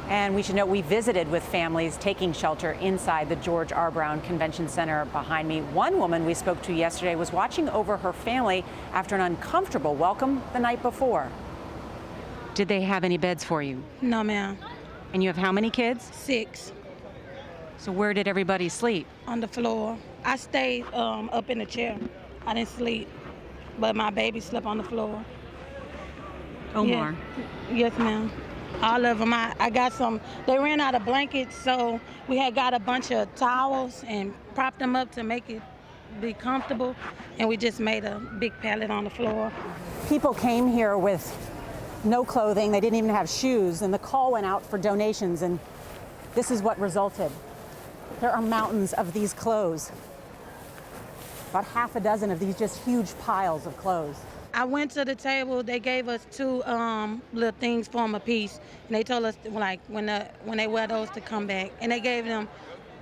And we should note we visited with families taking shelter inside the George R. Brown Convention Center behind me. One woman we spoke to yesterday was watching over her family after an uncomfortable welcome the night before. Did they have any beds for you? No, ma'am. And you have how many kids? 6. So where did everybody sleep? On the floor. I stayed up in the chair. I didn't sleep, but my baby slept on the floor. Omar. Yes, ma'am. All of them. I got some. They ran out of blankets, so we had got a bunch of towels and propped them up to make it be comfortable, and we just made a big pallet on the floor. People came here with no clothing. They didn't even have shoes, and the call went out for donations, and this is what resulted. There are mountains of these clothes. About half a dozen of these just huge piles of clothes. I went to the table. They gave us 2 little things for them a piece, and they told us like when they wear those to come back. And they gave them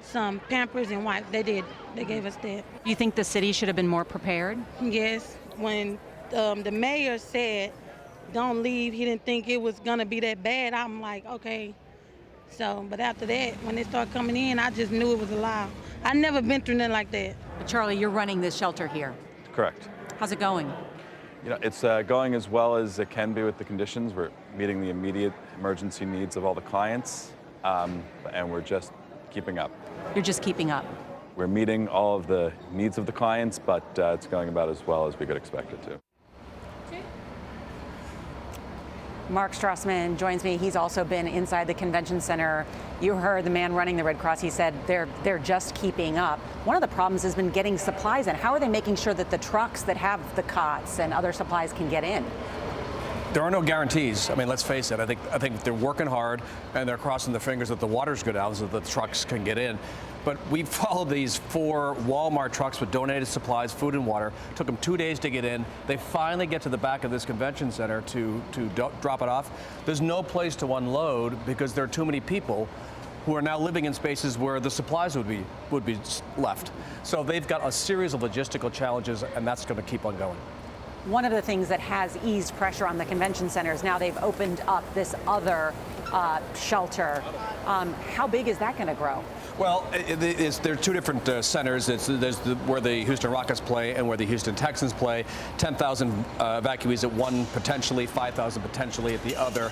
some Pampers and wipes. They did. They gave us that. Do you think the city should have been more prepared? Yes. When the mayor said, "Don't leave," he didn't think it was gonna be that bad. I'm like, okay. So, but after that, when they started coming in, I just knew it was a lie. I'd never been through nothing like that. But Charlie, you're running this shelter here. Correct. How's it going? You know, it's going as well as it can be with the conditions. We're meeting the immediate emergency needs of all the clients, and we're just keeping up. You're just keeping up. We're meeting all of the needs of the clients, but it's going about as well as we could expect it to. Mark Strassmann joins me. He's also been inside the convention center. You heard the man running the Red Cross. He said they're just keeping up. One of the problems has been getting supplies in. How are they making sure that the trucks that have the cots and other supplies can get in? There are no guarantees. I mean, let's face it. I think they're working hard, and they're crossing their fingers that the waters go down so that the trucks can get in. But we followed these 4 Walmart trucks with donated supplies, food and water. Took them 2 days to get in. They finally get to the back of this convention center to drop it off. There's no place to unload because there are too many people who are now living in spaces where the supplies would be left. So they've got a series of logistical challenges, and that's going to keep on going. One of the things that has eased pressure on the convention center is now they've opened up this other shelter. How big is that going to grow? Well, there are 2 different centers. There's where the Houston Rockets play and where the Houston Texans play. 10,000 evacuees at one potentially, 5,000 potentially at the other.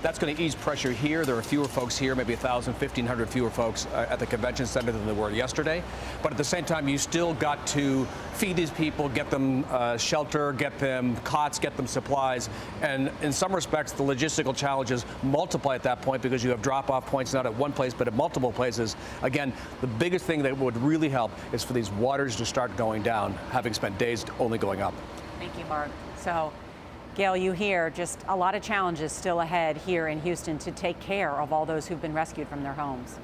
That's going to ease pressure here. There are fewer folks here, maybe 1,000, 1,500 fewer folks at the convention center than there were yesterday. But at the same time, you still got to feed these people, get them shelter, get them cots, get them supplies. And in some respects, the logistical challenges multiply at that point because you have drop-off points not at one place but at multiple places. Again, the biggest thing that would really help is for these waters to start going down, having spent days only going up. Thank you, Mark. So, Gayle, you hear just a lot of challenges still ahead here in Houston to take care of all those who've been rescued from their homes.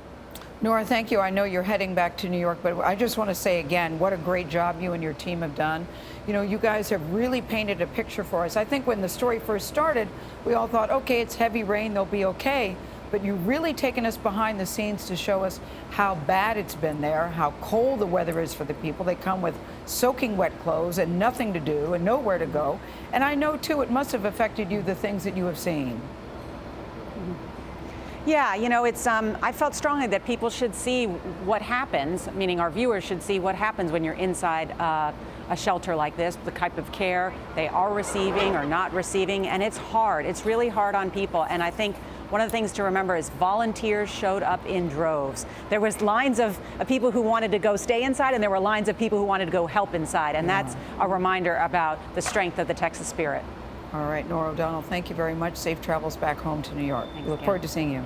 Norah, thank you. I know you're heading back to New York, but I just want to say again, what a great job you and your team have done. You know, you guys have really painted a picture for us. I think when the story first started, we all thought, okay, it's heavy rain, they'll be okay. But you've really taken us behind the scenes to show us how bad it's been there, how cold the weather is for the people. They come with soaking wet clothes and nothing to do and nowhere to go. And I know, too, it must have affected you, the things that you have seen. Yeah, you know, it's I felt strongly that people should see what happens, meaning our viewers should see what happens when you're inside a shelter like this, the type of care they are receiving or not receiving, and it's hard. It's really hard on people, and I think one of the things to remember is volunteers showed up in droves. There was lines of people who wanted to go stay inside, and there were lines of people who wanted to go help inside, and that's a reminder about the strength of the Texas spirit. All right, Norah O'Donnell, thank you very much. Safe travels back home to New York. Thanks, We look Gayle. forward to seeing you.